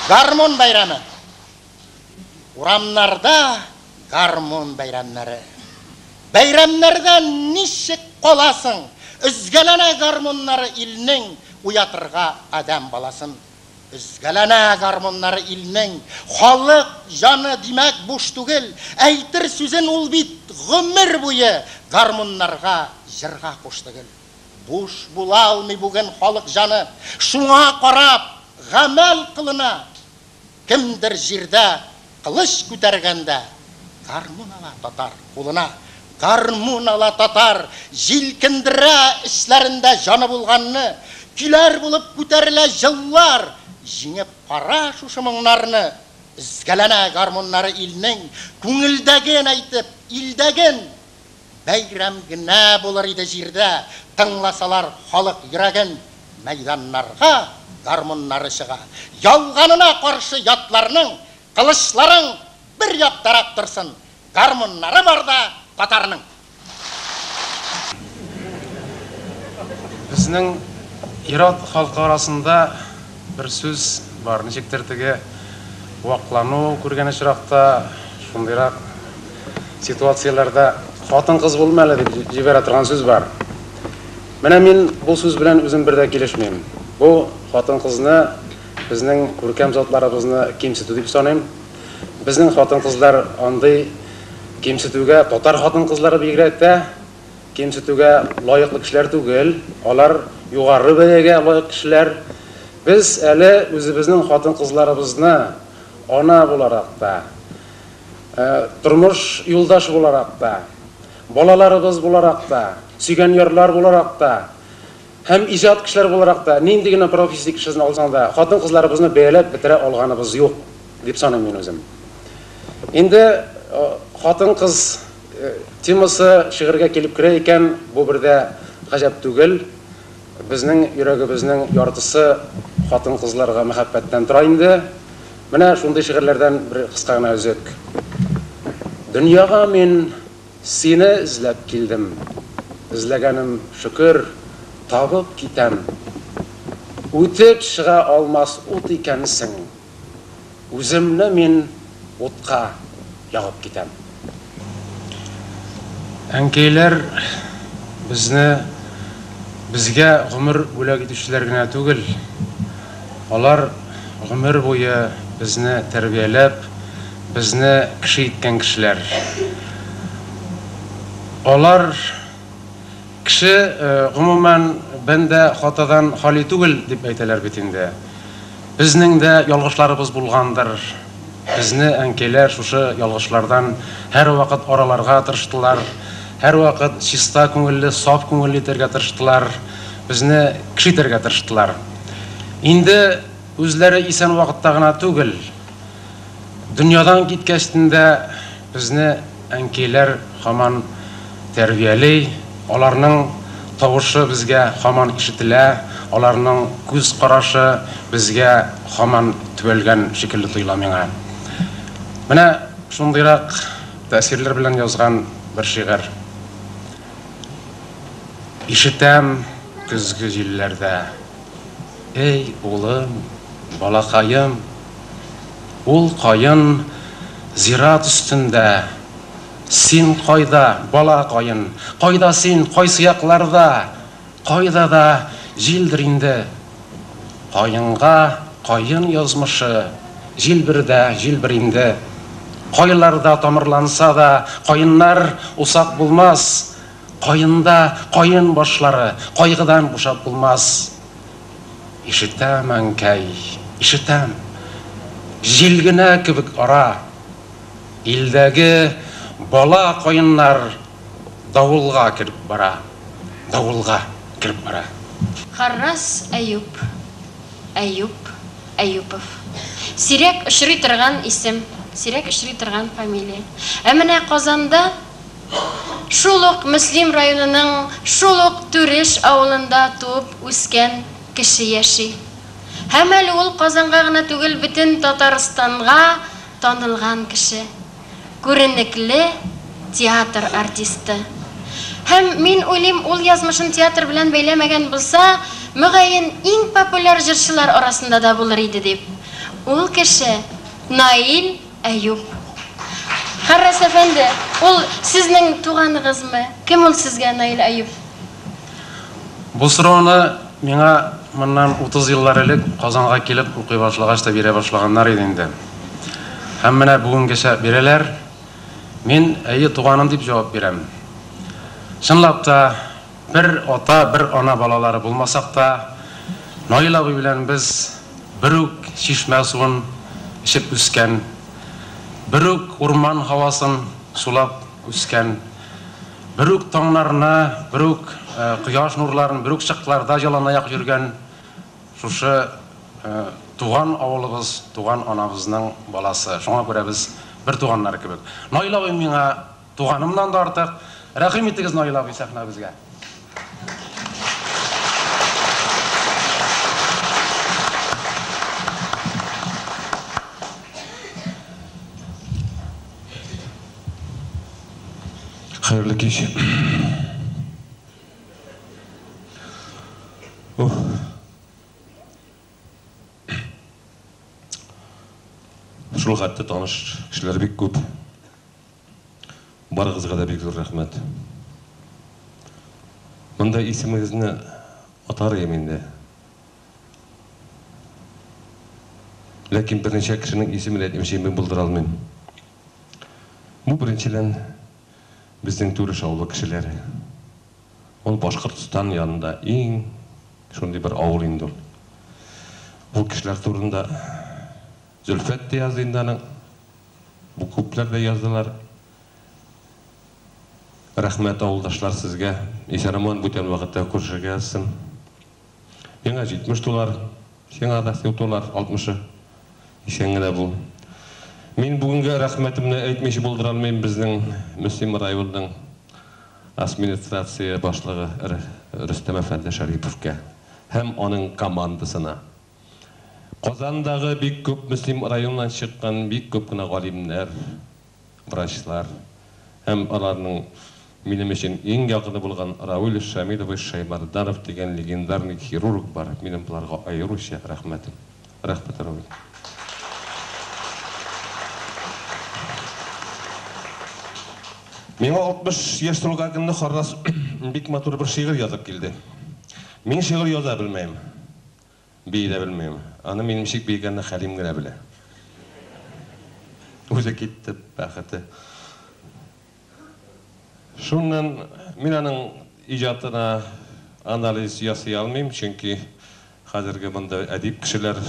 Гармон байрамы. Урамнарда гармон байрамнары. Байрамнарда нишек қоласың? Үзгәләнә гармоннары илнең, уятырга адам баласын. Үзгәләнә гармоннары илнең, халык жаны димәк буш түгел. Әйтер сүзен ул бит гомер буе гармоннарга, җырга куш түгел. Буш була алмый бүген халык жаны. Шуңа карап гамәл кылына. Кемдер җирдә кылыч күтәргәндә гармон ала татар кулына. Гармон ала татар, җилкендерә эшләрендә жаны булганны. Киләр булып күтәрелә җыллар, җиңеп кара шушы моңнарны. Изгәләнә гармоннары илнең, күңелдәген әйтеп, илдәген. Бәйрәм генә булыр иде җирдә, тыңласалар халык йөрәген. Мәйданнарга гармоннары чыга. Ялганына каршы ятларның, кылычларың бер яктарак торсын. Гармоннары барда татарның. Безнең ират халкы арасында бер сүз бар. Ничектер теге ваклану күргән очракта, шундыйрак ситуацияләрдә хатын-кыз булмалы дип җибәрә торган сүз бар. Менә мин бу сүз белән үзем бердә килешмим. Бу хатын-кызны безнең күркәм затларыбызны кимсетү дип саныйм. Безнең хатын-кызлар андый кимсетүгә, татар хатын-кызлары бигрәк тә кимсетүгә лаеклы кешеләр түгел. Алар югары бәягә лаек кешеләр. Без әле үзебезнең хатын-кызларыбызны ана буларак та, тормыш юлдаш буларак та, балаларыбыз буларак та, сөйгән ярлар буларак та, һәм иҗат кешеләр буларак та, нинди генә профессия кешесен алсаң да, хатын-кызларыбызны бәяләп бетерә алганыбыз юк дип саныйм мин үзем. Инде хатын-кыз темасы шигырьгә килеп керә икән, бу бердә гаҗәп түгел. Безнең йөрәгебезнең яртысы хатын-кызларга мәхәббәттән тора инде. Менә шундый шигырьләрдән бер кыска гына үзек. Дөньяга мин сине эзләп килдем. Эзләгәнем шөкер, табып китәм. Үтеп чыга алмас ут икәнсең. Үземне мин утка ягып китәм. Әнкәйләр безгә гомер бүләк итүчеләр генә түгел. Алар гомер буе безне тәрбияләп, безне кеше иткән кешеләр. Алар кеше гомумән бәндә хатадан хали түгел дип әйтәләр бит инде. Безнең дә ялгышларыбыз булгандыр. Безне әнкәйләр шушы ялгышлардан һәр вакыт араларга тырыштылар. Һәр вакыт чиста күңелле, саф күңелле итәргә тырыштылар. Безне кеше итәргә тырыштылар. Инде үзләре исән вакытта гына түгел. Дөньядан киткәчтендә безне әнкәйләр һаман тәрбияли, аларның тавышы безгә һаман ишетелә, аларның күз карашы безгә һаман төбәлгән шикелле тоела миңа. Менә шундыйрак тәэсирләр белән язган бер шигырь. Ишетәм көзге җилләрдә. Эй, улым, балакаем, ул кайын зират өстендә. Син кайда, балакаем? Кайда син, кайсы якларда? Кайда да җилдер инде. Кайынга кайын язмышы, җилбердә җилбер инде. Кайларда тамырланса да, кайыннар усак булмас. Кайында кайын башлары, кайгыдан бушап булмас. Ишетәм әнкәй, ишетәм. Җил генә кебек ара. Илдәге бала кайыннар давылга киреп бара. Давылга киреп бара. Харрас Әюпов. Сирәк очрый торган исем, сирәк очрый торган фамилия. Ә менә Казанда шул ук Мөслим районының шул ук Түреш авылында туып үскән кеше яши. Һәм әле ул Казанга гына түгел, бөтен Татарстанга танылган кеше. Күренекле театр артисты. Һәм мин уйлыйм, ул язмышын театр белән бәйләмәгән булса, мөгаен иң популяр җырчылар арасында да булыр иде дип. ул кеше Наил Әюп. Харрас әфәнде, ул сезнең туганыгызмы? Кем ул сезгә Наил Әюп? Бу сорауны миңа моннан 30 еллар элек Казанга килеп укый башлагач та бирә башлаганнар иде инде. Һәм менә бүгенгәчә бирәләр. Мин әйе туганым дип җавап бирәм. Чынлап та бер ата, бер ана балалары булмасак та, Наил абый белән без бер үк чишмә суын içip үскән, бер үк урман һавасын сулап үскән, бер үк таңнарына, бер үк кояш нурларын, бер үк чакларда яланаяк йөргән шушы туган авылыбыз, туган анабызның баласы. Шуңа күрә без бер туганнар кебек. Наил абый миңа туганымнан да артык. Рәхим итегез Наил абый сәхнә безгә. Hayırlı kеш. Шул хатта таныш кешеләр бик күп. Барыгызга да бик зур рәхмәт. Монда исемегезне атар идем инде. Ләкин берничә кешенең исемен әйтмичә мин булдыра алмыйм. Бу беренчедән безнең Түреш авылы кешеләре. Ул Башкортстан янында иң шундый бер авыл инде ул. Бу кешеләр турында Зөлфәт тә язды инде аның. Бу күпләр дә яздылар. Рәхмәт авылдашлар сезгә. Исән-аман бүтән вакытта күрешергәсен. Миңа 70 тулар, сиңа да 60. Исән генә бу. Мин бүгенге рәхмәтемне әйтмичә булдыра алмыйм безнең Мөслим районының администрация башлыгы Рөстәм әфәнде Шәриповка һәм аның командасына. Казандагы бик күп Мөслим районыннан чыккан бик күп кенә галимнәр, врачлар һәм аларның минем өчен иң якыны булган Равил Шамилов Шаймарданов дигән легендарный хирург бар. Минем буларга аеруча рәхмәтем. Рәхмәт Равил. Миңа 60 яшь тулган көнне Харрас бик матур бер шигырь язып килде. Мин шигырь яза белмәйм. Бии дә белмәйм. Аны мин ничек бигәнне Хәлим генә белә. Үзе китте бәхете. Шуннан мин аның иҗатына анализ ясый алмыйм, чөнки хәзерге монда әдип кешеләр,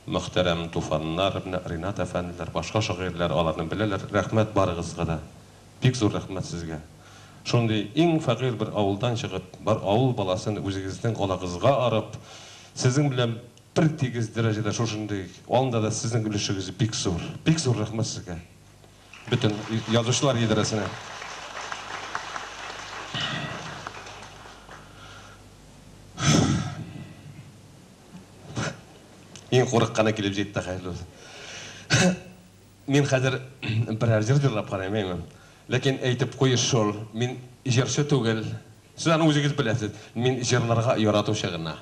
мөхтәрәм туфаннар, Ринат әфәнделәр, башка шагыйрьләр аларны беләләр. Рәхмәт барыгызга да. Бик зур рәхмәт сезгә. Шундый иң фәкыйрь бер авылдан чыгып, бар авыл баласын үзегезнең калагызга арып, сезнең белән бер тигез дәрәҗәдә шушындый алында да сезнең өлешегез бик зур. Бик зур рәхмәт сезгә. Бүтән язучылар идарәсенә. Иң курыкканы килеп җитте хәерле. Мин хәзер бер җыр җырлап караймын. Ләкин әйтеп куйыш шул, мин җырчы түгел. Сез аны үзегез беләсез. Мин җырларга яратучы гына.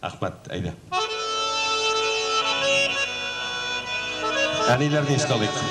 Әхмәт, әйдә. Әниләрне исталыйк.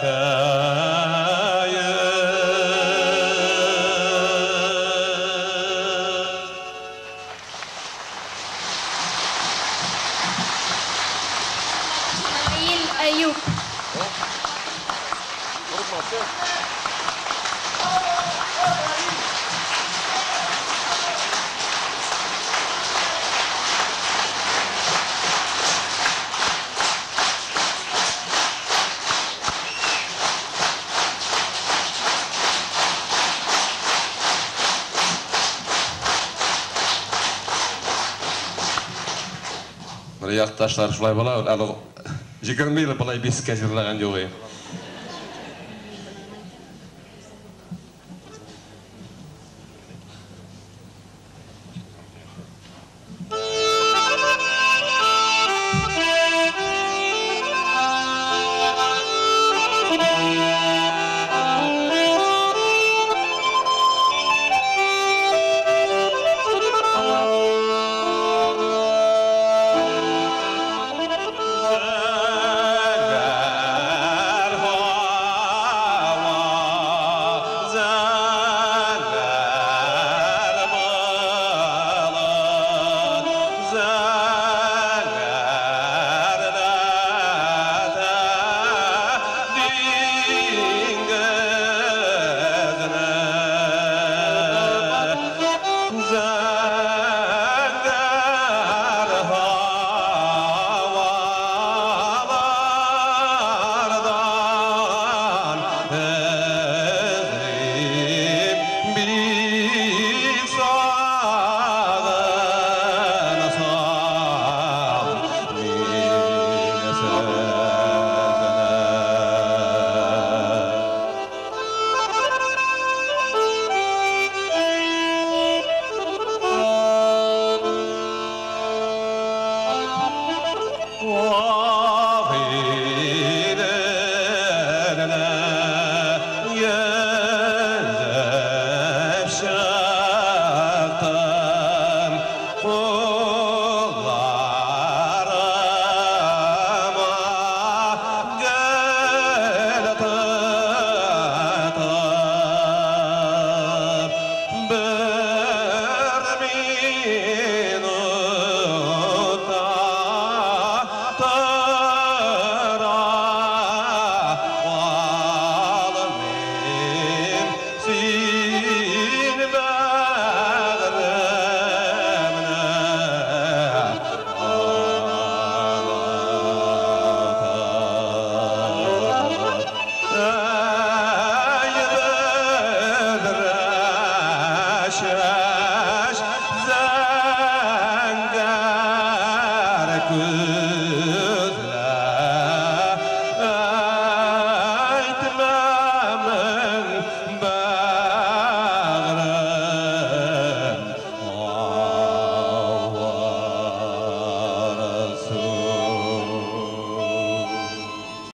Nail Ayub. Мына якташлар шулай була, аны 20 ел былай бескә җырлаган юк.